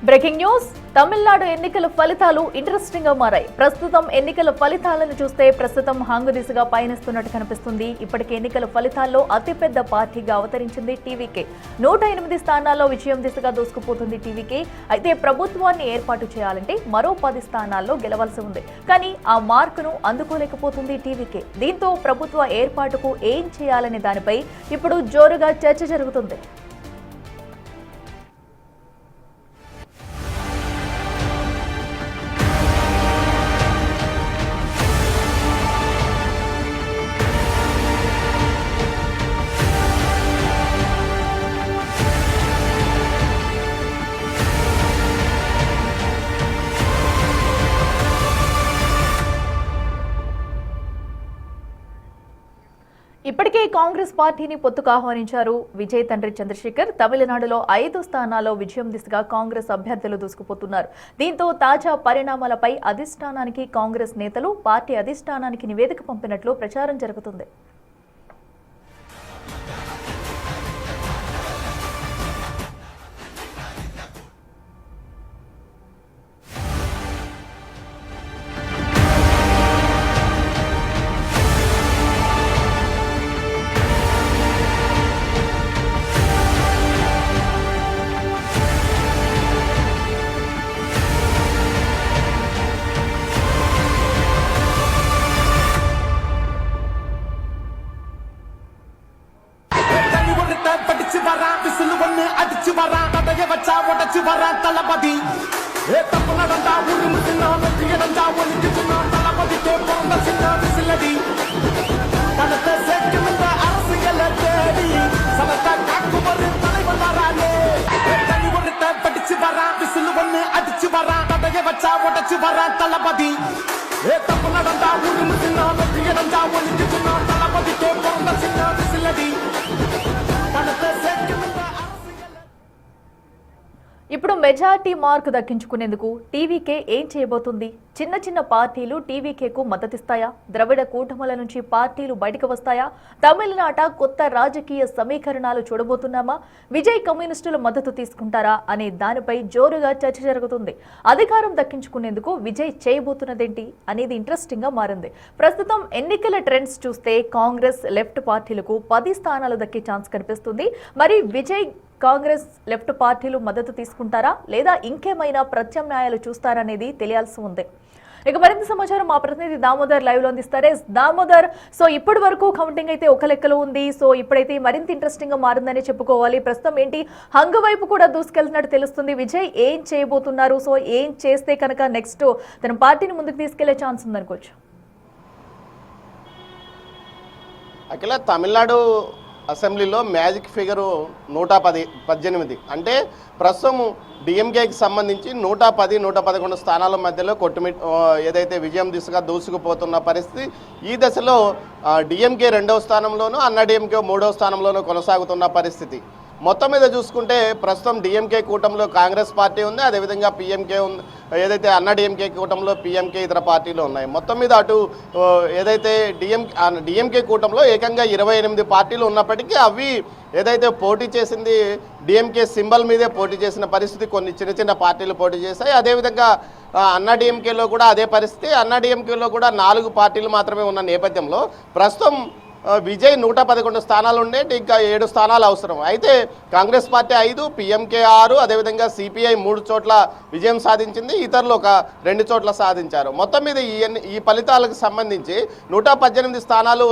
Breaking news Tamil Nadu ఎన్నికల ఫలితాలు interesting గా మారాయి. ప్రస్తుతం ఎన్నికల ఫలితాలను చూస్తే ప్రస్తుతం హంగు దిశగా పయనిస్తున్నట్టు కనిపిస్తుంది. ఇప్పటికే ఎన్నికల ఫలితాల్లో అతిపెద్ద పార్టీగా అవతరించింది టీవీకే. 108 స్థానాల్లో విజయం దిశగా దూసుకుపోతుంది టీవీకే. అయితే ప్రభుత్వాన్ని ఏర్పాటు చేయాలంటే మరో 10 స్థానాల్లో గెలవాల్సి ఉంది. కానీ ఆ మార్కును అందుకోలేకపోతుంది టీవీకే. దీంతో ప్రభుత్వ ఏర్పాటుకు ఏం చేయాలనే దానిపై ఇప్పుడు జోరుగా చర్చ జరుగుతుంది. ఇప్పటికే కాంగ్రెస్ పార్టీని పొత్తుకు ఆహ్వానించారు విజయ్ తండ్రి చంద్రశేఖర్. తమిళనాడులో 5 స్థానాల్లో విజయం దిశగా కాంగ్రెస్ అభ్యర్థులు దూసుకుపోతున్నారు. దీంతో తాజా పరిణామాలపై అధిష్టానానికి కాంగ్రెస్ నేతలు పార్టీ అధిష్టానానికి నివేదిక పంపినట్లు ప్రచారం జరుగుతుంది. తలపతి ఏ తప్పునడంతా ఊరి ముసిన మెట్టియడంతా ఒలికిచున్న తలపతితో పొంద చిన్న విసిలది తనత సెక్కింద அரசியல தேடி சமத்த காக்குமரு தலைவரானே தனி ஒருத்த படிச்சு வரா விசில் ஒன்னு அடிச்சு வரா தடைய வச்சா உடைச்சு வரா தலபதி ఏ తప్పునడంతా ఊరి ముసిన మెట్టియడంతా ఒలికిచున్న తలపతితో పొంద చిన్న విసిలది తనత సెక్కింద ఇప్పుడు మెజార్టీ మార్కు దక్కించుకునేందుకు టీవీకే ఏం చేయబోతుంది? చిన్న చిన్న పార్టీలు టీవీకేకు మద్దతిస్తాయా? ద్రవిడ కూటముల నుంచి పార్టీలు బయటకు వస్తాయా? తమిళనాట కొత్త రాజకీయ సమీకరణాలు చూడబోతున్నామా? విజయ్ కమ్యూనిస్టుల మద్దతు తీసుకుంటారా అనే దానిపై జోరుగా చర్చ జరుగుతుంది. అధికారం దక్కించుకునేందుకు విజయ్ చేయబోతున్నదేంటి అనేది ఇంట్రెస్టింగ్ గా మారింది. ప్రస్తుతం ఎన్నికల ట్రెండ్స్ చూస్తే కాంగ్రెస్ లెఫ్ట్ పార్టీలకు 10 స్థానాలు దక్కే ఛాన్స్ కనిపిస్తుంది. మరి విజయ్ కాంగ్రెస్ లెఫ్ట్ పార్టీలు మద్దతు తీసుకుంటారా లేదా ఇంకేమైనా ప్రత్యామ్నాయాలు చూస్తారనేది తెలియాల్సి ఉంది. ఇక మరింత సమాచారం మా ప్రతినిధి దామోదర్ లైవ్ లో అందిస్తారే. దామోదర్, సో ఇప్పటి వరకు కౌంటింగ్ అయితే ఒక లెక్కలో ఉంది. సో ఇప్పుడైతే మరింత ఇంట్రెస్టింగ్ గా మారిందని చెప్పుకోవాలి. ప్రస్తుతం ఏంటి హంగు వైపు కూడా దూసుకెళ్తున్నట్టు తెలుస్తుంది. విజయ్ ఏం చేయబోతున్నారు? సో ఏం చేస్తే కనుక నెక్స్ట్ తన పార్టీని ముందుకు తీసుకెళ్లే ఛాన్స్ ఉందనుకోవచ్చు? అఖిల, తమిళనాడు అసెంబ్లీలో మ్యాజిక్ ఫిగరు 118 అంటే ప్రస్తుతం డిఎంకేకి సంబంధించి 110, 111 స్థానాల మధ్యలో ఏదైతే విజయం దిశగా దూసుకుపోతున్న పరిస్థితి. ఈ దశలో డిఎంకే 2వ స్థానంలోనూ అన్నా డిఎంకే 3వ స్థానంలోనూ కొనసాగుతున్న పరిస్థితి. మొత్తం మీద చూసుకుంటే ప్రస్తుతం డిఎంకే కూటమిలో కాంగ్రెస్ పార్టీ ఉంది, అదేవిధంగా పిఎంకే ఉంది. ఏదైతే అన్నా డిఎంకే కూటమిలో పిఎంకే ఇతర పార్టీలు ఉన్నాయి. మొత్తం మీద అటు ఏదైతే డిఎంకే కూటమిలో ఏకంగా 28 పార్టీలు ఉన్నప్పటికీ అవి ఏదైతే పోటీ చేసింది డిఎంకే సింబల్ మీదే పోటీ చేసిన పరిస్థితి. కొన్ని చిన్న చిన్న పార్టీలు పోటీ చేశాయి. అదేవిధంగా అన్నా డిఎంకేలో కూడా అదే పరిస్థితి. అన్నా డిఎంకేలో కూడా 4 పార్టీలు మాత్రమే ఉన్న నేపథ్యంలో ప్రస్తుతం విజయ్ 111 స్థానాలు ఉండే, ఇంకా 7 స్థానాలు అవసరం. అయితే కాంగ్రెస్ పార్టీ 5, పిఎంకే 6, అదేవిధంగా సిపిఐ 3 చోట్ల విజయం సాధించింది, ఇతరులు ఒక 2 చోట్ల సాధించారు. మొత్తం మీద ఈ ఫలితాలకు సంబంధించి 118 స్థానాలు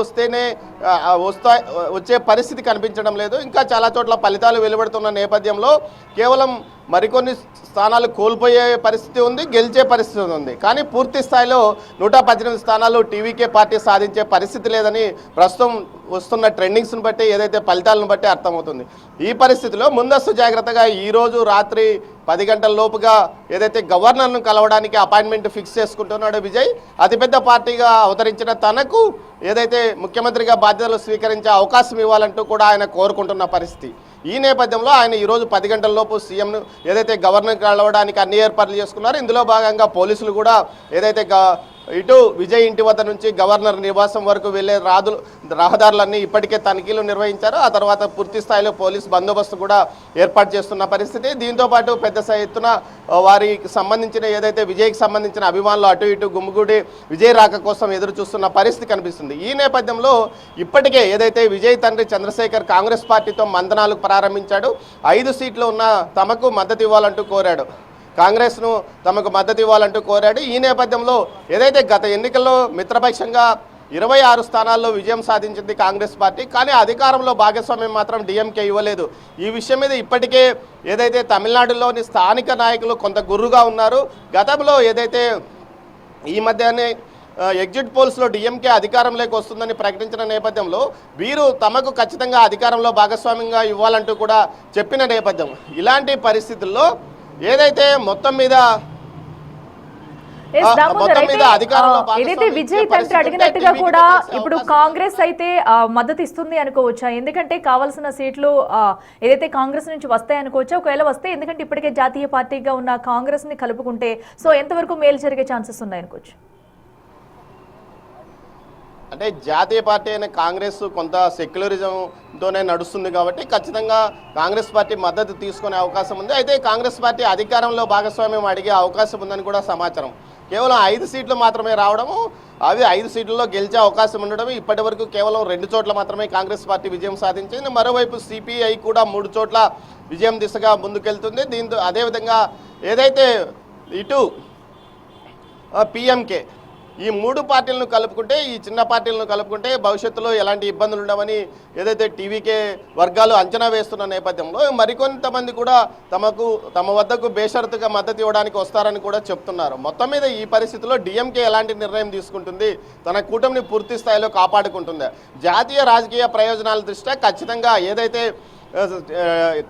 వచ్చే పరిస్థితి కనిపించడం లేదు. ఇంకా చాలా చోట్ల ఫలితాలు వెలువడుతున్న నేపథ్యంలో కేవలం మరికొన్ని స్థానాలు కోల్పోయే పరిస్థితి ఉంది, గెలిచే పరిస్థితి ఉంది. కానీ పూర్తి స్థాయిలో 118 స్థానాలు టీవీకే పార్టీ సాధించే పరిస్థితి లేదని ప్రస్తుతం వస్తున్న ట్రెండింగ్స్ను బట్టి, ఏదైతే ఫలితాలను బట్టి అర్థమవుతుంది. ఈ పరిస్థితిలో ముందస్తు జాగ్రత్తగా ఈరోజు రాత్రి 10 గంటల లోపుగా ఏదైతే గవర్నర్ను కలవడానికి అపాయింట్మెంట్ ఫిక్స్ చేసుకుంటున్నాడో విజయ్, అతిపెద్ద పార్టీగా అవతరించిన తనకు ఏదైతే ముఖ్యమంత్రిగా బాధ్యతలు స్వీకరించే అవకాశం ఇవ్వాలంటూ కూడా ఆయన కోరుకుంటున్న పరిస్థితి. ఈ నేపథ్యంలో ఆయన ఈరోజు 10 గంటల లోపు సీఎంను ఏదైతే గవర్నర్ కలవడానికి అన్ని ఏర్పాట్లు చేసుకున్నారో ఇందులో భాగంగా పోలీసులు కూడా ఏదైతే ఇటు విజయ్ ఇంటి వద్ద నుంచి గవర్నర్ నివాసం వరకు వెళ్లే రహదారులన్నీ ఇప్పటికే తనిఖీలు నిర్వహించారు. ఆ తర్వాత పూర్తి స్థాయిలో పోలీస్ బందోబస్తు కూడా ఏర్పాటు చేస్తున్న పరిస్థితి. దీంతో పాటు పెద్ద ఎత్తున వారికి సంబంధించిన ఏదైతే విజయ్కి సంబంధించిన అభిమానులు అటు ఇటు గుమ్మిగూడి విజయ్ రాక కోసం ఎదురు చూస్తున్న పరిస్థితి కనిపిస్తుంది. ఈ నేపథ్యంలో ఇప్పటికే ఏదైతే విజయ్ తండ్రి చంద్రశేఖర్ కాంగ్రెస్ పార్టీతో మంతనాలు ప్రారంభించాడు. 5 సీట్లు ఉన్న తమకు మద్దతు ఇవ్వాలంటూ కోరాడు. కాంగ్రెస్ను తమకు మద్దతు ఇవ్వాలంటూ కోరాడు. ఈ నేపథ్యంలో ఏదైతే గత ఎన్నికల్లో మిత్రపక్షంగా 26 స్థానాల్లో విజయం సాధించింది కాంగ్రెస్ పార్టీ, కానీ అధికారంలో భాగస్వామ్యం మాత్రం డిఎంకే ఇవ్వలేదు. ఈ విషయం మీద ఇప్పటికే ఏదైతే తమిళనాడులోని స్థానిక నాయకులు కొంత గుర్రుగా ఉన్నారు. గతంలో ఏదైతే ఈ మధ్యనే ఎగ్జిట్ పోల్స్లో డిఎంకే అధికారంలోకి వస్తుందని ప్రకటించిన నేపథ్యంలో వీరు తమకు ఖచ్చితంగా అధికారంలో భాగస్వామ్యంగా ఇవ్వాలంటూ కూడా చెప్పిన నేపథ్యం. ఇలాంటి పరిస్థితుల్లో ఏదైతే మొత్తం మీద ఏదైతే విజయ్ తండ్రి అడిగినట్టుగా కూడా ఇప్పుడు కాంగ్రెస్ అయితే మద్దతు ఇస్తుంది అనుకోవచ్చా? ఎందుకంటే కావాల్సిన సీట్లు ఏదైతే కాంగ్రెస్ నుంచి వస్తాయి అనుకోవచ్చా? ఒకవేళ వస్తే ఎందుకంటే ఇప్పటికే జాతీయ పార్టీగా ఉన్న కాంగ్రెస్ ని కలుపుకుంటే సో ఎంతవరకు మేలు జరిగే ఛాన్సెస్ ఉన్నాయి అనుకోవచ్చు? అంటే జాతీయ పార్టీ అయిన కాంగ్రెస్ కొంత సెక్యులరిజంతోనే నడుస్తుంది కాబట్టి ఖచ్చితంగా కాంగ్రెస్ పార్టీ మద్దతు తీసుకునే అవకాశం ఉంది. అయితే కాంగ్రెస్ పార్టీ అధికారంలో భాగస్వామ్యం అడిగే అవకాశం ఉందని కూడా సమాచారం. కేవలం 5 సీట్లు మాత్రమే రావడము, అవి 5 సీట్లలో గెలిచే అవకాశం ఉండడం. ఇప్పటి వరకు కేవలం 2 చోట్ల మాత్రమే కాంగ్రెస్ పార్టీ విజయం సాధించింది. మరోవైపు సిపిఐ కూడా 3 చోట్ల విజయం దిశగా ముందుకెళ్తుంది. దీంతో అదేవిధంగా ఏదైతే ఇటు పిఎంకే ఈ 3 పార్టీలను కలుపుకుంటే, ఈ చిన్న పార్టీలను కలుపుకుంటే భవిష్యత్తులో ఎలాంటి ఇబ్బందులు ఉండవని ఏదైతే టీవీకే వర్గాలు అంచనా వేస్తున్న నేపథ్యంలో మరికొంతమంది కూడా తమ వద్దకు బేషరతుగా మద్దతు ఇవ్వడానికి వస్తారని కూడా చెప్తున్నారు. మొత్తం మీద ఈ పరిస్థితిలో డిఎంకే ఎలాంటి నిర్ణయం తీసుకుంటుంది, తన కూటమిని పూర్తి స్థాయిలో కాపాడుకుంటుంది, జాతీయ రాజకీయ ప్రయోజనాల దృష్ట్యా ఖచ్చితంగా ఏదైతే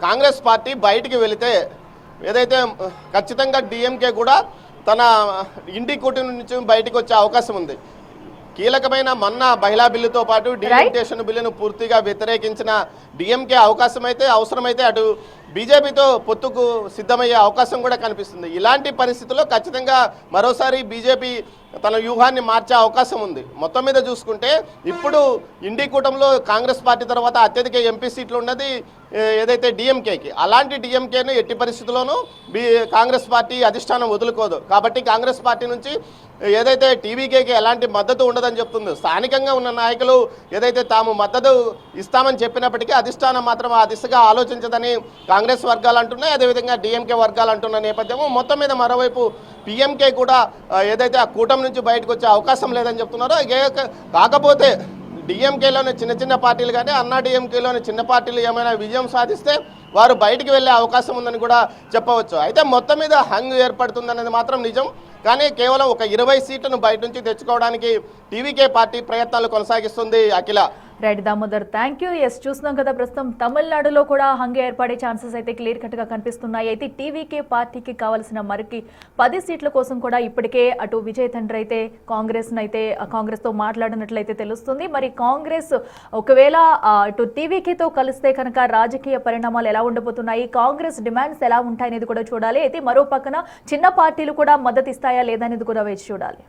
కాంగ్రెస్ పార్టీ బయటికి వెళితే ఏదైతే ఖచ్చితంగా డిఎంకే కూడా తన ఇంటి కూటమి నుంచి బయటకు వచ్చే అవకాశం ఉంది. కీలకమైన మన్నా మహిళా బిల్లుతో పాటు డీలిమిటేషన్ బిల్లును పూర్తిగా వ్యతిరేకించిన డిఎంకే అవసరమైతే అటు బీజేపీతో పొత్తుకు సిద్ధమయ్యే అవకాశం కూడా కనిపిస్తుంది. ఇలాంటి పరిస్థితుల్లో ఖచ్చితంగా మరోసారి బీజేపీ తన వ్యూహాన్ని మార్చే అవకాశం ఉంది. మొత్తం మీద చూసుకుంటే ఇప్పుడు ఇండి కూటమిలో కాంగ్రెస్ పార్టీ తర్వాత అత్యధిక ఎంపీ సీట్లు ఉన్నది ఏదైతే డిఎంకేకి. అలాంటి డిఎంకేను ఎట్టి పరిస్థితుల్లోనూ కాంగ్రెస్ పార్టీ అధిష్టానం వదులుకోదు. కాబట్టి కాంగ్రెస్ పార్టీ నుంచి ఏదైతే టీవీకేకి ఎలాంటి మద్దతు ఉండదని చెప్తుందో, స్థానికంగా ఉన్న నాయకులు ఏదైతే తాము మద్దతు ఇస్తామని చెప్పినప్పటికీ అధిష్టానం మాత్రం ఆ దిశగా ఆలోచించదని కాంగ్రెస్ వర్గాలు అంటున్నాయి, అదేవిధంగా డిఎంకే వర్గాలు అంటున్న నేపథ్యము. మొత్తం మీద మరోవైపు పిఎంకే కూడా ఏదైతే ఆ కూటమి నుంచి బయటకు వచ్చే అవకాశం లేదని చెప్తున్నారో, కాకపోతే డిఎంకేలోని చిన్న పార్టీలు కానీ అన్నా డిఎంకేలోని చిన్న పార్టీలు ఏమైనా విజయం సాధిస్తే వారు బయటికి వెళ్ళే అవకాశం ఉందని కూడా చెప్పవచ్చు. అయితే మొత్తం మీద హంగ్ ఏర్పడుతుందనేది మాత్రం నిజం. కానీ కేవలం ఒక 20 సీట్లను బయట నుంచి తెచ్చుకోవడానికి టీవీకే పార్టీ ప్రయత్నాలు కొనసాగిస్తుంది. Akhila. Right Damodar, thank you. Yes, చూస్తున్నాం కదా ప్రస్తుతం తమిళనాడులో కూడా హంగే ఏర్పడే ఛాన్సెస్ అయితే క్లియర్ కట్ గా కనిపిస్తున్నాయి. అయితే టీవీకే పార్టీకి కావాల్సిన మరికి 10 సీట్ల కోసం కూడా ఇప్పటికే అటు విజయ్ తండ్రి అయితే కాంగ్రెస్ తో మాట్లాడినట్లయితే తెలుస్తుంది. మరి కాంగ్రెస్ ఒకవేళ అటు టీవీకేతో కలిస్తే కనుక రాజకీయ పరిణామాలు ఎలా ఉండబోతున్నాయి, కాంగ్రెస్ డిమాండ్స్ ఎలా ఉంటాయనేది కూడా చూడాలి. అయితే మరో పక్కన చిన్న పార్టీలు కూడా మద్దతు ఇస్తాయా లేదనేది కూడా వేచి చూడాలి.